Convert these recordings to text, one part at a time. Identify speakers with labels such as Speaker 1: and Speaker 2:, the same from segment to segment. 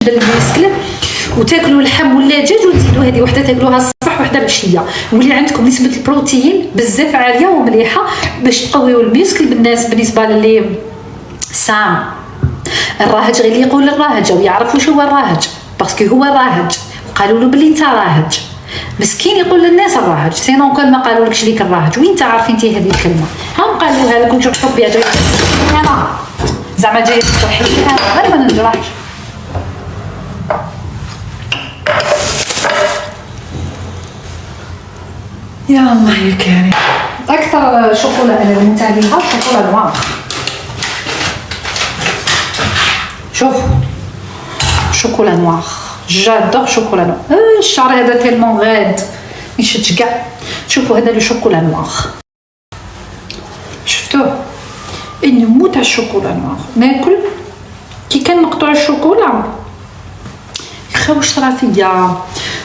Speaker 1: المسكل وتاكلوا اللحم ولا الدجاج وتزيدوا هذه وحده تاكلوها الصباح وحده العشيه، ولي عندكم نسبه البروتين بزاف عاليه ومليحه باش تقويوا المسكل. بالنسبه للي سام الراهج، غير اللي يقول الراهج ويعرف واش هو الراهج باسكو هو الراهج وقالوا له بلي انت راهج، مسكين يقول للناس الراهج سينو كان ما قالوا لكش ليك الراهج وين انت عارفين انت هذه الكلمه. هم قالوها لك وانتو تحطوا بها جاي انا زعما جايه تصحي غير ما نجرحش. يا الله يا كريم. اكثر شوكولا انا متابعها شوكولا نوار. شوف شوكولا نوار جادور شوكولا نوار. الشعر هذا تيلمون غاد يشد كاع. شوفوا هذا لو شوكولا نوار، شفتوه نموت على الشوكولا نوار. ناكل كي كان مقطوع الشوكولا يخوش راسيا.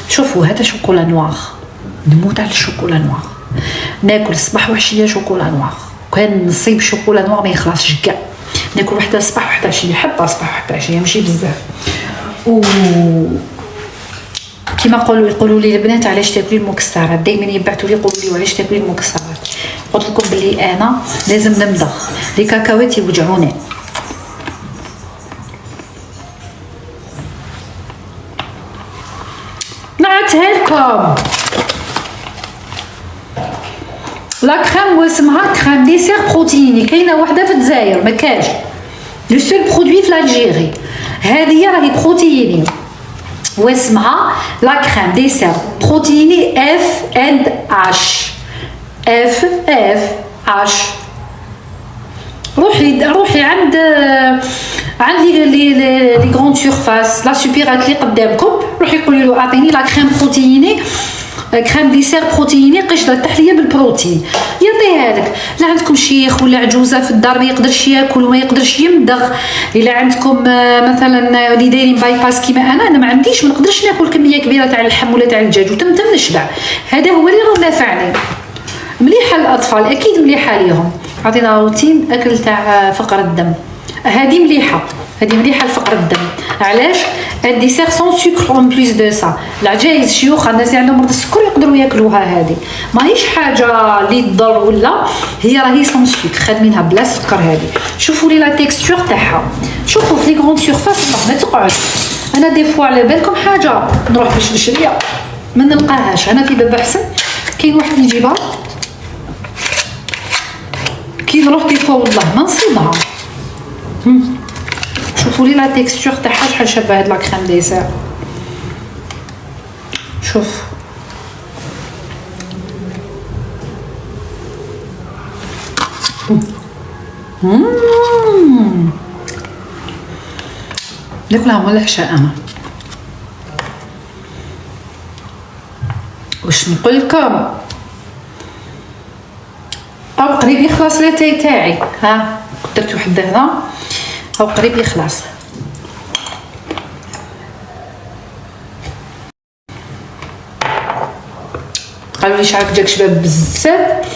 Speaker 1: شوفوا هذا شوكولا نوار، نموت على الشوكولا نوار. ناكل صباح وعشيه شوكولا نوار، كان نصيب شوكولا نوار ما يخلصش كاع. ناكل وحده صباح وحده عشيه، حبه صباح وحده عشيه ماشي بزاف. و كيما يقولوا لي البنات علاش تاكلي المكسرات، دائما يبعثوا لي يقولوا لي علاش تاكلي المكسرات. قلت لكم بلي انا لازم نمضغ لي كاكاوات يوجعوني. نعتها لكم لا كريم واسمها كريم ديسير بروتيني، كاينه وحده في الجزائر ما كاش، لو سول برودوي في الجيري. هذه راهي بروتيني واسمها لا كريم ديسير بروتيني اف اند اش. اف اش. روحي عند لي غران سيرفاس لا سوبيرات اللي قدامكم، روحي قولي له اعطيني لا كريم بروتيني كريم ديسير بروتيني قشطه التحليه بالبروتين، يعطيها لك. لا عندكم شيخ ولا عجوزه في الدار ما يقدرش ياكل وما يقدرش يمضغ، الا عندكم مثلا اللي دايرين باي باس كيما انا ما عنديش، ما نقدرش ناكل كميه كبيره تاع اللحم ولا تاع الدجاج وتم نشبع. هذا هو اللي راه نافعني. مليحه للاطفال اكيد مليحه ليهم. عطينا روتين اكل تاع فقر الدم، هذه مليحه، هذه مليحه لفقر الدم. علاش؟ الديسير سون سكر اون بليس دو سا. العجايز شيوخ الناس اللي عندهم مرض السكر يقدروا ياكلوها، هذه ماهيش حاجه اللي تضر ولا، هي راهي سون سكر خادمينها بلا سكر. هذه شوفوا لي لا تيكستور تاعها، شوفوا في لي غون سيرفاس ما تقعد. انا دي فوا على بالكم حاجه نروح باش نشريها ما نلقاهاش. انا في باب حسن كاين واحد نجيبها كي نروح دي فوا والله ما نصيبها. شوفوا لي لا تيكستور تاعها شحال شابه هاد لا كريم ديسير. شوف ناكلها مول العشاء. انا واش نقول لكم او قريب يخلص لاتاي تاعي. ها درت واحد هنا او قريب يخلص. قالوا لي شعرك جاك شباب بزاف.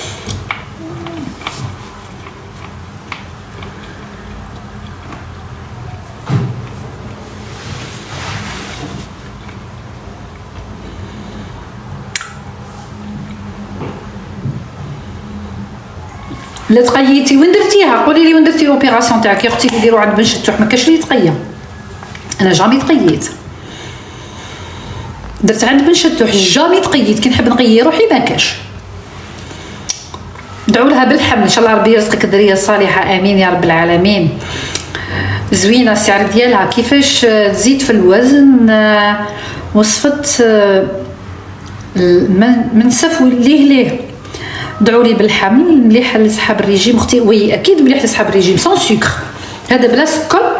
Speaker 1: لا تقيتي وين درتيها؟ قولي لي وين درتي الاوبيراسيون تاعك يا اختي اللي يديروا عند بن شتوح؟ ما كاش اللي يتقيا. انا جامي تقيت، درت عند بن شتوح جامي تقيت. كي نحب نقي روحي ما كاش. دعوا لها بالحمل ان شاء الله ربي يرزقك الذريه الصالحه امين يا رب العالمين. زوينه السعر ديالها كيفاش تزيد في الوزن. وصفه منسف ليه دعوا لي بالحمل. مليحه لصحاب الريجيم اختي. وي اكيد مليح لصحاب الريجيم سون سكر. هذا بلا سكر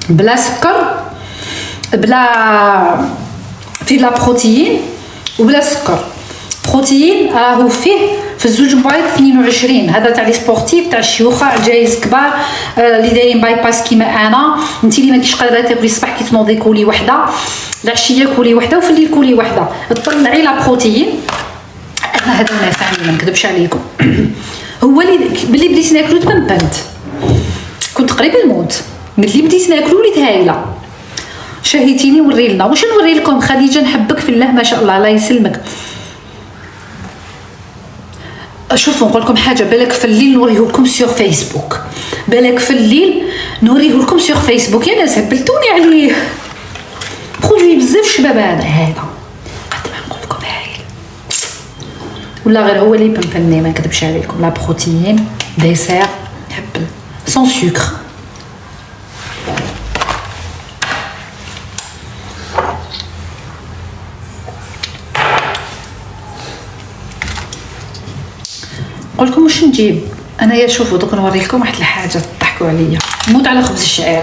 Speaker 1: بلا سكر بلا فيه لا بروتين وبلا سكر. بروتين راهو فيه في الزوج مبايض 22. هذا تاع لي سبورتيف تاع الشيوخه عجايز كبار اللي دايرين باي باس كيما انا. انت اللي ماكيش قادره تاكلي الصباح كي تنوضي كولي وحده، العشيه كولي وحده وفي الليل كولي وحده، تطلعي لا بروتين. انا هذا نافعني ما نكذبش عليكم. هو اللي بلي بديت ناكلو تبنت قريب الموت، قلت لي بديت ناكل وليت هايله. شهيتيني وري لنا. واش نوري لكم؟ خديجه نحبك في الله ما شاء الله، الله يسلمك. شوفوا نقول لكم حاجه، بالك في الليل نوريه لكم سور فيسبوك، بالك في الليل نوريه لكم سور فيسبوك. يا ناس هبلتوني عليه، برودوي بزاف شباب هذا قد ما نقول لكم هايل، ولا غير هو اللي بمبني ما نكذبش عليكم. لا بروتين ديسير هبل سون سكر. نقول لكم واش نجيب انايا. شوفوا دوك نوري لكم واحد الحاجه تضحكوا عليا. نموت على خبز الشعير.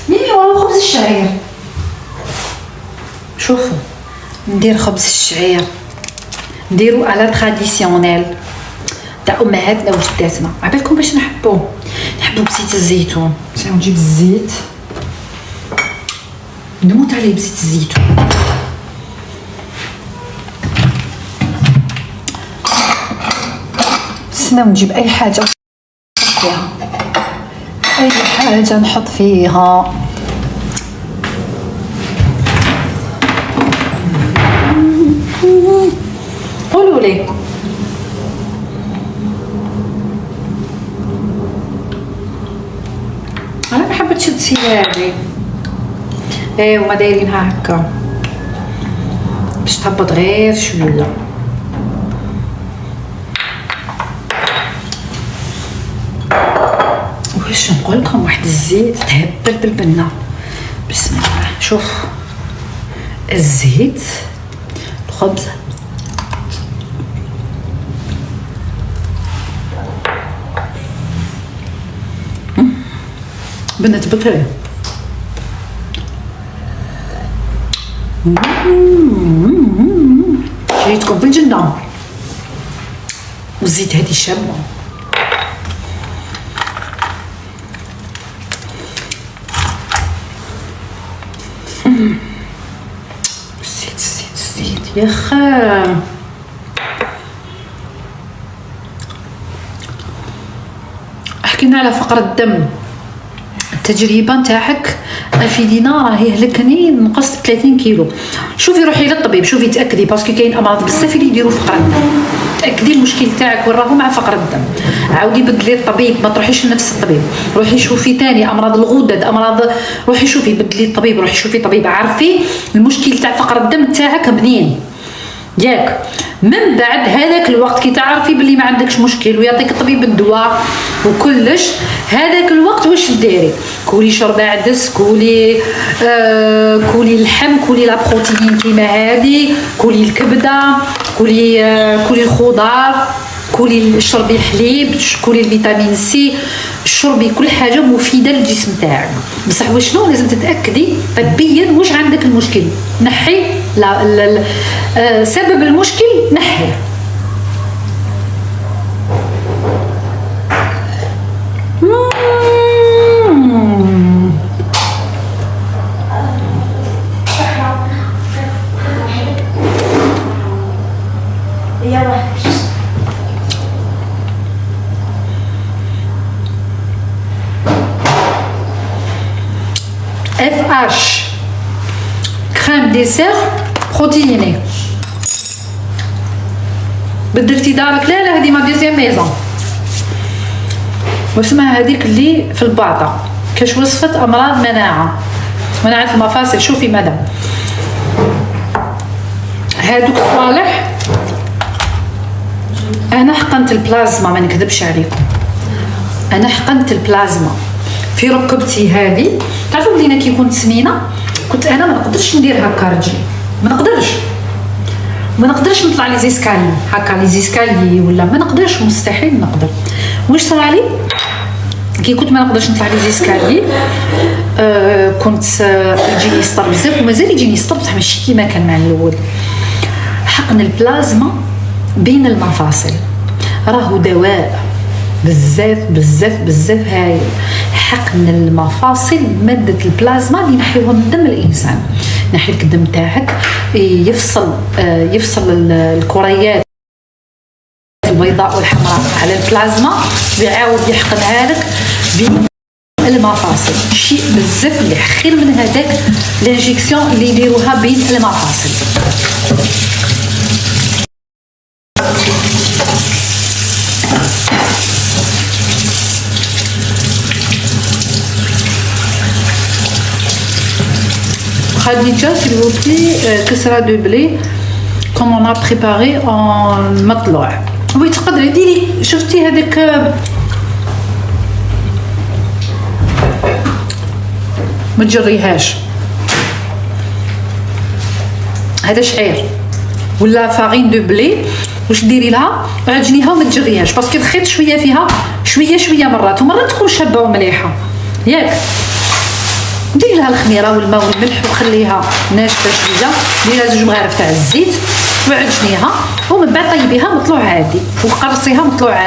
Speaker 1: ميمي والله خبز الشعير. شوفوا ندير خبز الشعير، نديرو على تراديسيونيل تاع امهاتنا وجداتنا. عبالكم باش نحبو بزيت الزيتون. نجيب الزيت، نموت عليه بزيت الزيتون. نجيب اي حاجه فيها، اي حاجه نحط فيها. قولوا لي انا ما حبيتش هذه. ايوا دايرينها هكا باش تهبط غير شويه. واش نقول لكم؟ واحد الزيت تهبل بالبنه. بسم الله. شوف الزيت، الخبز، بنت بكري. جيتكم في الجنه. والزيت هذه شابه. الزيت يا خام. حكينا على فقر الدم. التجربه نتاعك افيدينا راهي هلكني، نقصت 30 كيلو. شوفي روحي للطبيب، شوفي تاكدي، باسكو كاين امراض بزاف اللي يديروا فقر الدم. تاكدي المشكل تاعك وين راهو مع فقر الدم. عاودي بدلي الطبيب، ما تروحيش لنفس الطبيب. روحي شوفي ثاني امراض الغدد، امراض، روحي شوفي بدلي الطبيب، روحي شوفي طبيب. عارفي المشكل تاع فقر الدم تاعك منين ياك. من بعد هذاك الوقت كي تعرفي بلي ما عندكش مشكل ويعطيك الطبيب الدواء وكلش، هذاك الوقت واش ديري؟ كولي شرب عدس، كولي كولي اللحم، كولي لا بروتين كيما هذه، كولي الكبده، كولي الخضار، كولي شربي الحليب، كولي الفيتامين سي، شربي كل حاجه مفيده للجسم تاعك. بصح وشنو لازم تتاكدي تبين واش عندك المشكل. نحي سبب المشكل، نحي. FH كريم ديسير بروتيني. بدلتي دارك؟ لا هذه ما دوزيام ميزون. واسمها هذيك اللي في الباطه كاش وصفه امراض مناعه المفاصل. شوفي مدام هادوك صالح. انا حقنت البلازما، ما نكذبش عليكم، انا حقنت البلازما في ركبتي هذه. تعرفوا بلينا كي كنت سمينه كنت انا ما نقدرش ندير هكا رجلي، ما نقدرش نطلع لي زيسكالي هكا، لي زيسكالي ولا ما نقدرش، مستحيل نقدر. واش صرالي كي كنت ما نقدرش نطلع لي زيسكالي؟ كنت يجيني سطر بزاف، ومازال يجيني سطر بصح ماشي كيما كان مع الاول. حقن البلازما بين المفاصل راهو دواء بزاف بزاف بزاف هايل. حقن المفاصل مادة البلازما اللي ينحيوها من دم الإنسان، ينحي لك الدم تاعك، يفصل الكريات البيضاء والحمراء على البلازما، ويعاود يحقنها لك المفاصل. شيء بزاف مليح، خير من هذاك لانجيكسيون اللي يديروها بين المفاصل. Khadija, s'il vous plaît, كسرة دو بلي comme on a préparé en مطلوع. وي تقدري ديري، شفتي هذاك ما تجريهاش، هذا شعير ولا فارين دو بلي، واش ديري لها عجنيها وما تجريهاش باسكو الخيط شويه فيها شويه مرات، ومرات تكون شابه ومليحه ياك. ديري لها الخميره والماء والملح وخليها ناشفه شويه، ديريها 2 مغارف تاع الزيت وعجنيها، ومن بعد طيبيها مطلوع عادي وقرصيها مطلوع عادي.